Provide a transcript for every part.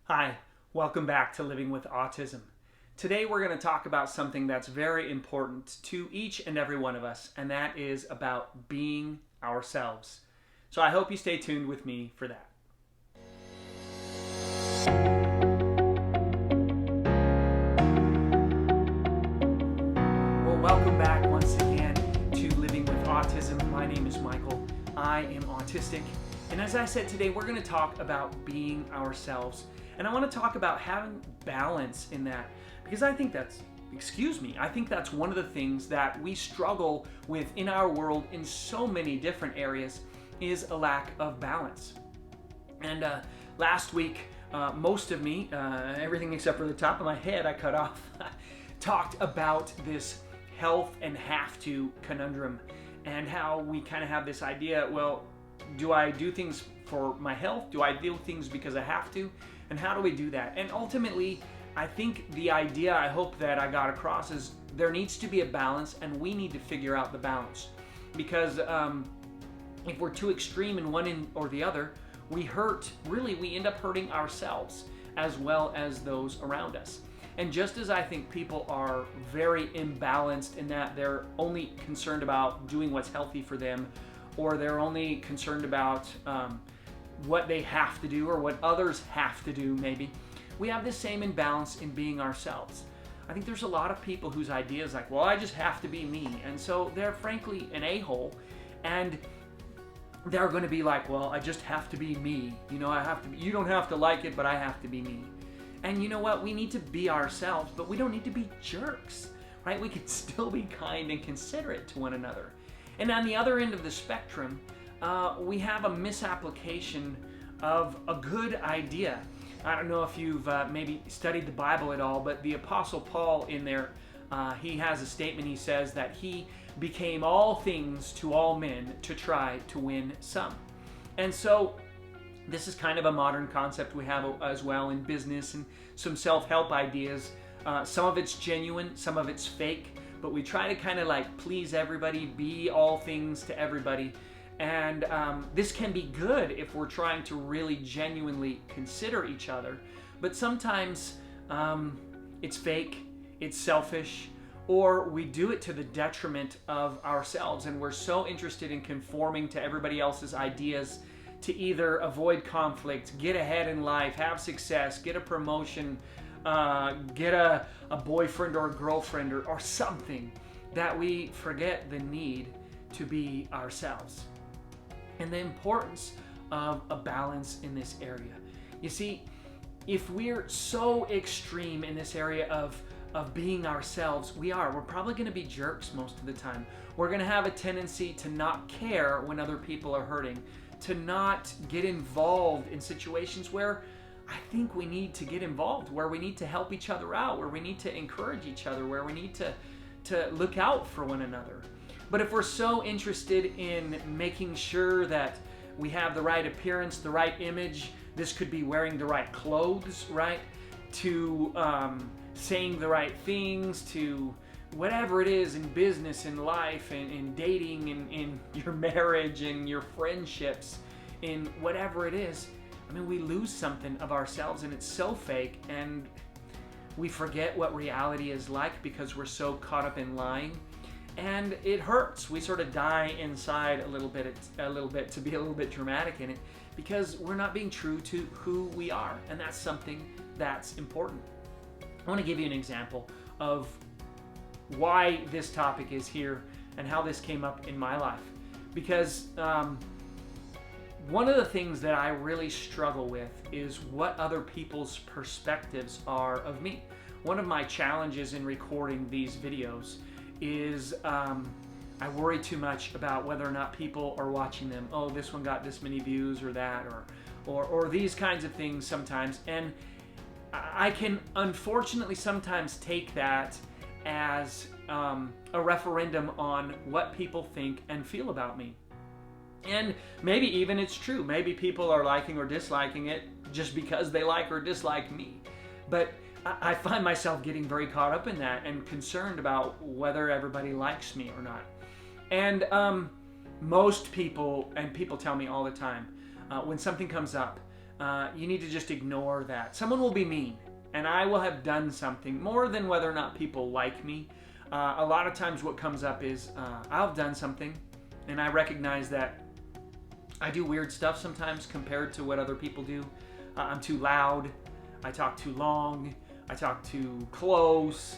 Hi, welcome back to Living with Autism. Today we're going to talk about something that's very important to each and every one of us, and that is about being ourselves. So I hope you stay tuned with me for that. Well, welcome back once again to Living with Autism. My name is Michael. I am autistic. And as I said, today we're going to talk about being ourselves. And I want to talk about having balance in that, because I think that's one of the things that we struggle with in our world in so many different areas is a lack of balance. And last week, most of me, everything except for the top of my head I cut off, talked about this health and have to conundrum and how we kind of have this idea, well, do I do things for my health? Do I do things because I have to? And how do we do that? And ultimately, I think the idea I hope that I got across is there needs to be a balance, and we need to figure out the balance. Because if we're too extreme in one end or the other, we end up hurting ourselves as well as those around us. And just as I think people are very imbalanced in that they're only concerned about doing what's healthy for them, or they're only concerned about what they have to do or what others have to do, maybe. We have this same imbalance in being ourselves. I think there's a lot of people whose idea is like, well, I just have to be me. And so they're frankly an a-hole. And they're going to be like, well, I just have to be me. You don't have to like it, but I have to be me. And you know what? We need to be ourselves, but we don't need to be jerks, right? We can still be kind and considerate to one another. And on the other end of the spectrum, we have a misapplication of a good idea. I don't know if you've maybe studied the Bible at all, but the Apostle Paul in there, he has a statement. He says that he became all things to all men to try to win some. And so this is kind of a modern concept we have as well in business and some self-help ideas. Some of it's genuine, some of it's fake, but we try to kind of like please everybody, be all things to everybody. And this can be good if we're trying to really genuinely consider each other. But sometimes it's fake, it's selfish, or we do it to the detriment of ourselves. And we're so interested in conforming to everybody else's ideas to either avoid conflict, get ahead in life, have success, get a promotion, get a boyfriend or a girlfriend or something, that we forget the need to be ourselves. And the importance of a balance in this area. You see, if we're so extreme in this area of being ourselves, we're probably going to be jerks most of the time. We're going to have a tendency to not care when other people are hurting, to not get involved in situations where I think we need to get involved, where we need to help each other out, where we need to encourage each other, where we need to look out for one another. But if we're so interested in making sure that we have the right appearance, the right image, this could be wearing the right clothes, right? To saying the right things, to whatever it is in business, in life, in dating, in your marriage, in your friendships, in whatever it is, I mean, we lose something of ourselves, and it's so fake, and we forget what reality is like because we're so caught up in lying. And it hurts. We sort of die inside a little bit to be a little bit dramatic in it, because we're not being true to who we are, and that's something that's important. I want to give you an example of why this topic is here and how this came up in my life. Because one of the things that I really struggle with is what other people's perspectives are of me. One of my challenges in recording these videos is I worry too much about whether or not people are watching them. Oh, this one got this many views or that, or these kinds of things sometimes. And I can unfortunately sometimes take that as a referendum on what people think and feel about me. And maybe even it's true. Maybe people are liking or disliking it just because they like or dislike me. But I find myself getting very caught up in that and concerned about whether everybody likes me or not. And most people, and people tell me all the time, when something comes up, you need to just ignore that. Someone will be mean, and I will have done something more than whether or not people like me. A lot of times what comes up is I'll have done something, and I recognize that I do weird stuff sometimes compared to what other people do. I'm too loud. I talk too long. I talk too close.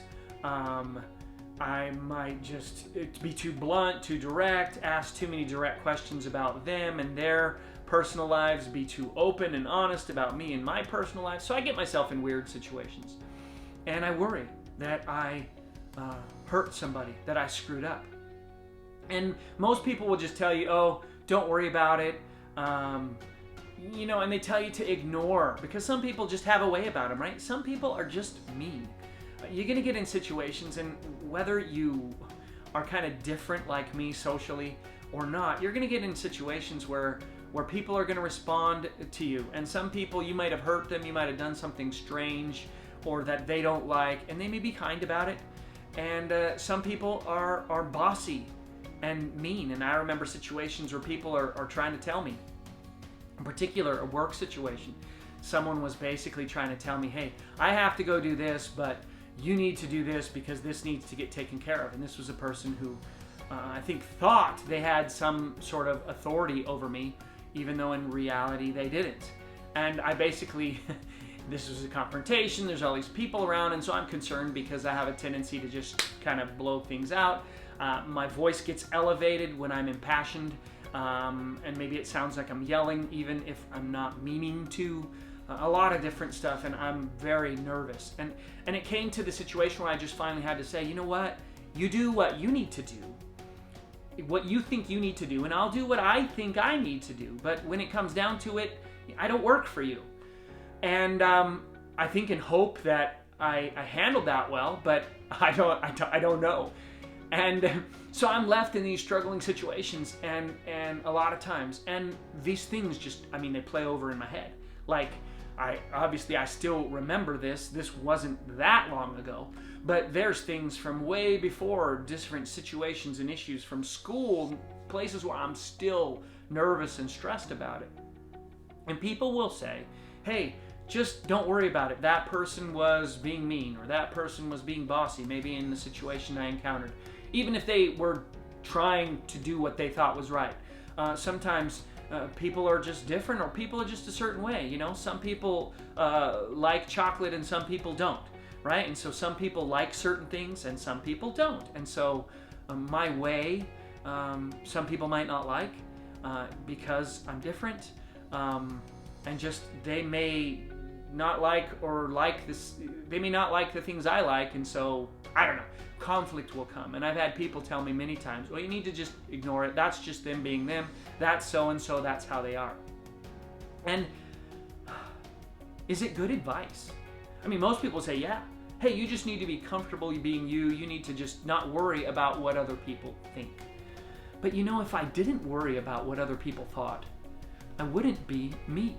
I might just be too blunt, too direct, ask too many direct questions about them and their personal lives, be too open and honest about me and my personal life. So I get myself in weird situations. And I worry that I hurt somebody, that I screwed up. And most people will just tell you, oh, don't worry about it. And they tell you to ignore, because some people just have a way about them, right? Some people are just mean. You're going to get in situations, and whether you are kind of different like me socially or not, you're going to get in situations where people are going to respond to you. And some people, you might have hurt them, you might have done something strange or that they don't like, and they may be kind about it. And some people are bossy and mean. And I remember situations where people are trying to tell me, in particular a work situation, someone was basically trying to tell me, hey, I have to go do this, but you need to do this because this needs to get taken care of. And this was a person who I think thought they had some sort of authority over me, even though in reality they didn't. And I basically, this was a confrontation, there's all these people around, and so I'm concerned because I have a tendency to just kind of blow things out. My voice gets elevated when I'm impassioned, and maybe it sounds like I'm yelling even if I'm not meaning to. A lot of different stuff, and I'm very nervous. And it came to the situation where I just finally had to say, you know what? You do what you need to do, what you think you need to do, and I'll do what I think I need to do. But when it comes down to it, I don't work for you. And I think and hope that I handled that well, but I don't know. And so I'm left in these struggling situations, and a lot of times, and these things just, they play over in my head. Like, I still remember this. This wasn't that long ago, but there's things from way before, different situations and issues from school, places where I'm still nervous and stressed about it. And people will say, hey, just don't worry about it. That person was being mean, or that person was being bossy, maybe in the situation I encountered. Even if they were trying to do what they thought was right. Sometimes people are just different, or people are just a certain way. Some people like chocolate and some people don't, right? And so some people like certain things and some people don't. And so my way, some people might not like because I'm different, and just they may not like or like this. They may not like the things I like, and so I don't know. Conflict will come. And I've had people tell me many times, well, you need to just ignore it. That's just them being them. That's so-and-so. That's how they are. And is it good advice? Most people say, yeah. Hey, you just need to be comfortable being you. You need to just not worry about what other people think. But if I didn't worry about what other people thought, I wouldn't be me.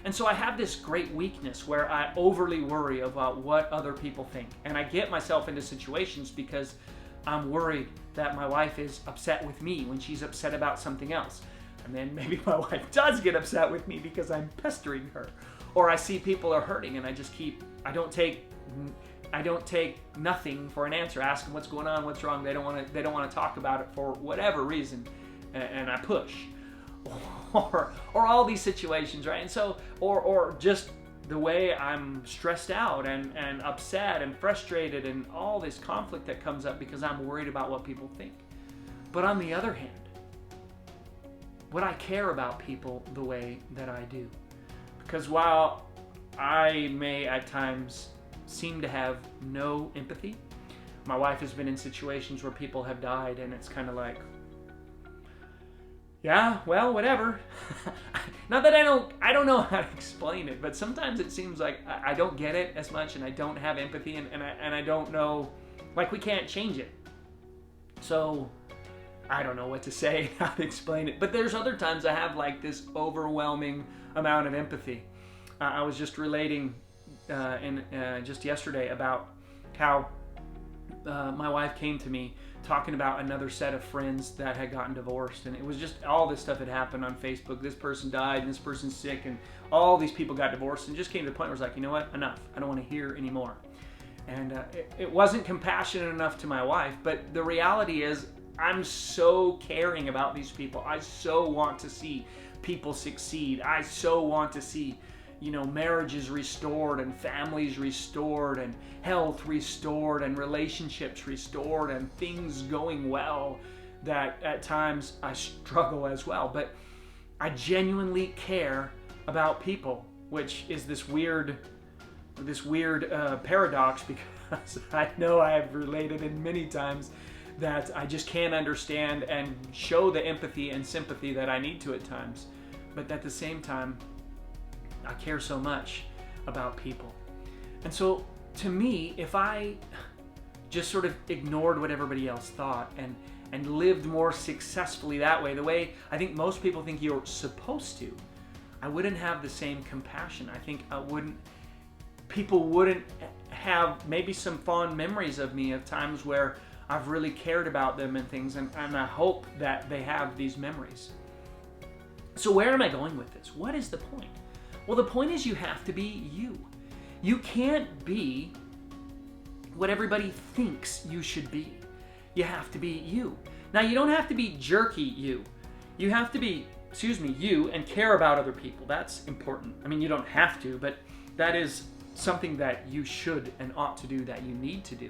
And so I have this great weakness where I overly worry about what other people think. And I get myself into situations because I'm worried that my wife is upset with me when she's upset about something else. And then maybe my wife does get upset with me because I'm pestering her. Or I see people are hurting and I don't take nothing for an answer. Ask them what's going on, what's wrong. They don't want to talk about it for whatever reason. And I push. Or all these situations, right? And so, or just the way I'm stressed out and upset and frustrated and all this conflict that comes up because I'm worried about what people think. But on the other hand, would I care about people the way that I do? Because while I may at times seem to have no empathy, my wife has been in situations where people have died, and it's kind of like, yeah, well, whatever. Not that I don't know how to explain it, but sometimes it seems like I don't get it as much, and I don't have empathy, and I don't know, like, we can't change it. So I don't know what to say, how to explain it. But there's other times I have like this overwhelming amount of empathy. I was just relating just yesterday about how my wife came to me talking about another set of friends that had gotten divorced, and it was just all this stuff had happened on Facebook. This person died, and this person's sick, and all these people got divorced, and just came to the point where I was like, you know what, enough. I don't want to hear anymore. And it wasn't compassionate enough to my wife, but the reality is I'm so caring about these people. I so want to see people succeed. I so want to see, marriages restored and families restored and health restored and relationships restored and things going well, that at times I struggle as well. But I genuinely care about people, which is this weird paradox, because I know I have related in many times that I just can't understand and show the empathy and sympathy that I need to at times. But at the same time, I care so much about people. And so to me, if I just sort of ignored what everybody else thought and lived more successfully that way, the way I think most people think you're supposed to, I wouldn't have the same compassion. I think people wouldn't have maybe some fond memories of me of times where I've really cared about them and things, and I hope that they have these memories. So where am I going with this? What is the point? Well, the point is you have to be you. You can't be what everybody thinks you should be. You have to be you. Now, you don't have to be jerky you. You have to be, you, and care about other people. That's important. I mean, you don't have to, but that is something that you should and ought to do, that you need to do.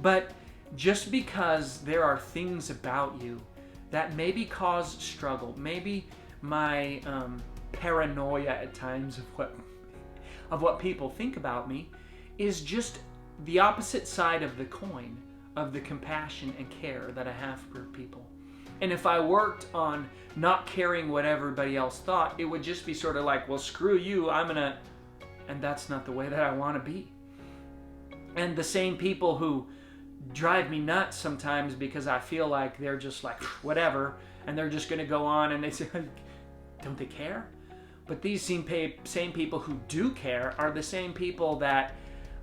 But just because there are things about you that maybe cause struggle, maybe my paranoia at times of what people think about me, is just the opposite side of the coin of the compassion and care that I have for people. And if I worked on not caring what everybody else thought, it would just be sort of like, well, screw you, and that's not the way that I want to be. And the same people who drive me nuts sometimes because I feel like they're just like, whatever, and they're just going to go on, and they say, don't they care? But these same people who do care are the same people that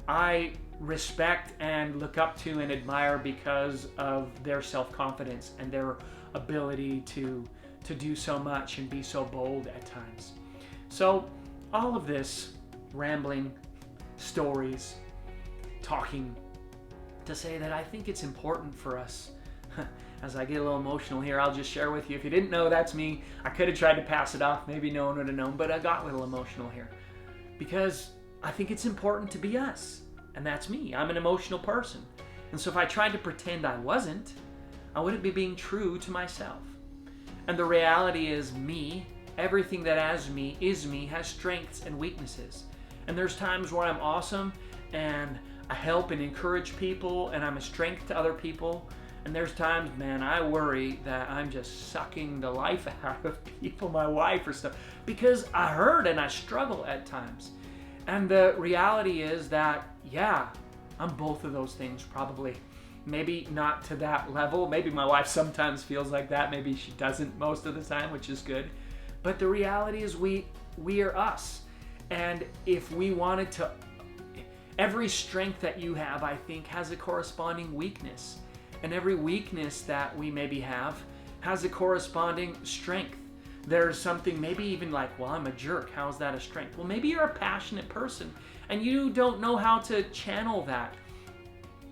I respect and look up to and admire because of their self-confidence and their ability to do so much and be so bold at times. So all of this rambling, stories, talking, to say that I think it's important for us. As I get a little emotional here, I'll just share with you. If you didn't know, that's me. I could have tried to pass it off. Maybe no one would have known, but I got a little emotional here. Because I think it's important to be us. And that's me. I'm an emotional person. And so if I tried to pretend I wasn't, I wouldn't be being true to myself. And the reality is me, everything that is me, has strengths and weaknesses. And there's times where I'm awesome and I help and encourage people and I'm a strength to other people. And there's times, man, I worry that I'm just sucking the life out of people, my wife or stuff, because I hurt and I struggle at times. And the reality is that, yeah, I'm both of those things probably. Maybe not to that level. Maybe my wife sometimes feels like that. Maybe she doesn't most of the time, which is good. But the reality is we are us. And if we wanted to, every strength that you have, I think, has a corresponding weakness. And every weakness that we maybe have has a corresponding strength. There's something maybe even like, well, I'm a jerk. How's that a strength? Well, maybe you're a passionate person and you don't know how to channel that.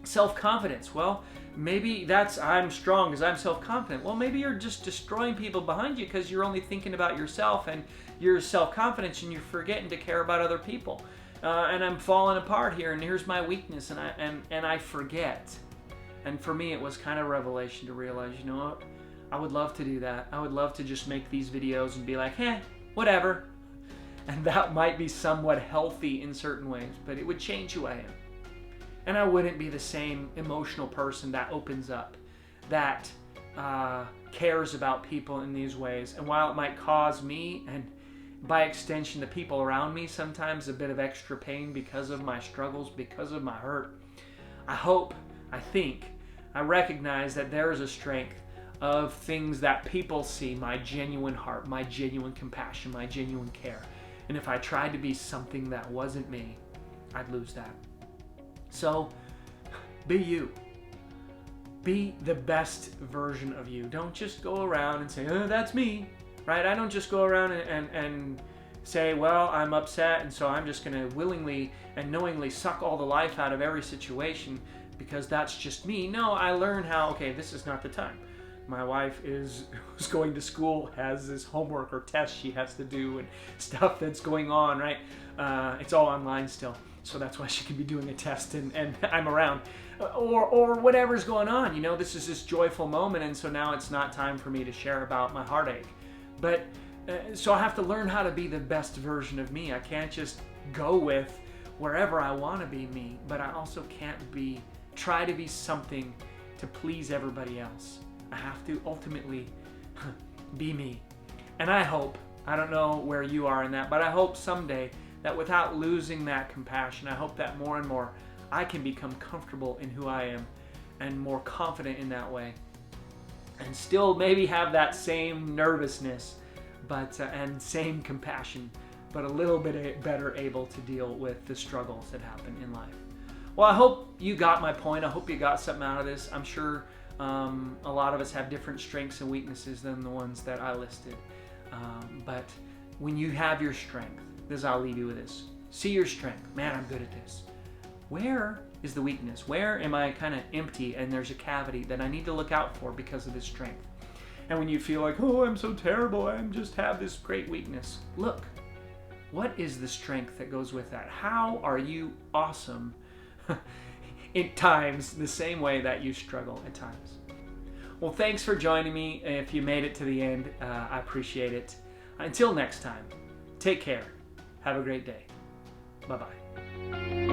Self-confidence. Well, maybe that's I'm strong because I'm self-confident. Well, maybe you're just destroying people behind you because you're only thinking about yourself and your self-confidence and you're forgetting to care about other people. And I'm falling apart here and here's my weakness and I forget. And for me, it was kind of a revelation to realize, you know what? I would love to do that. I would love to just make these videos and be like, whatever. And that might be somewhat healthy in certain ways, but it would change who I am. And I wouldn't be the same emotional person that opens up, that cares about people in these ways. And while it might cause me, and by extension the people around me, sometimes a bit of extra pain because of my struggles, because of my hurt, I recognize that there is a strength of things that people see, my genuine heart, my genuine compassion, my genuine care. And if I tried to be something that wasn't me, I'd lose that. So Be you. Be the best version of you. Don't just go around and say, oh, that's me, right? I don't just go around and say, well, I'm upset, and so I'm just going to willingly and knowingly suck all the life out of every situation because that's just me. No, I learn how, okay, this is not the time. My wife who's going to school, has this homework or test she has to do and stuff that's going on, right? It's all online still, so that's why she can be doing a test and I'm around. Or whatever's going on, you know, this is this joyful moment, and so now it's not time for me to share about my heartache. But so I have to learn how to be the best version of me. I can't just go with wherever I want to be me, but I also can't try to be something to please everybody else. I have to ultimately be me. And I hope, I don't know where you are in that, but I hope someday that without losing that compassion, I hope that more and more I can become comfortable in who I am and more confident in that way. And still maybe have that same nervousness, but and same compassion, but a little bit better able to deal with the struggles that happen in life. Well, I hope you got my point. I hope you got something out of this. I'm sure a lot of us have different strengths and weaknesses than the ones that I listed. But when you have your strength, I'll leave you with this. See your strength. Man, I'm good at this. Where is the weakness? Where am I kind of empty and there's a cavity that I need to look out for because of this strength? And when you feel like, oh, I'm so terrible, I just have this great weakness. Look, what is the strength that goes with that? How are you awesome at times the same way that you struggle at times? Well, thanks for joining me. If you made it to the end, I appreciate it. Until next time, take care. Have a great day. Bye-bye.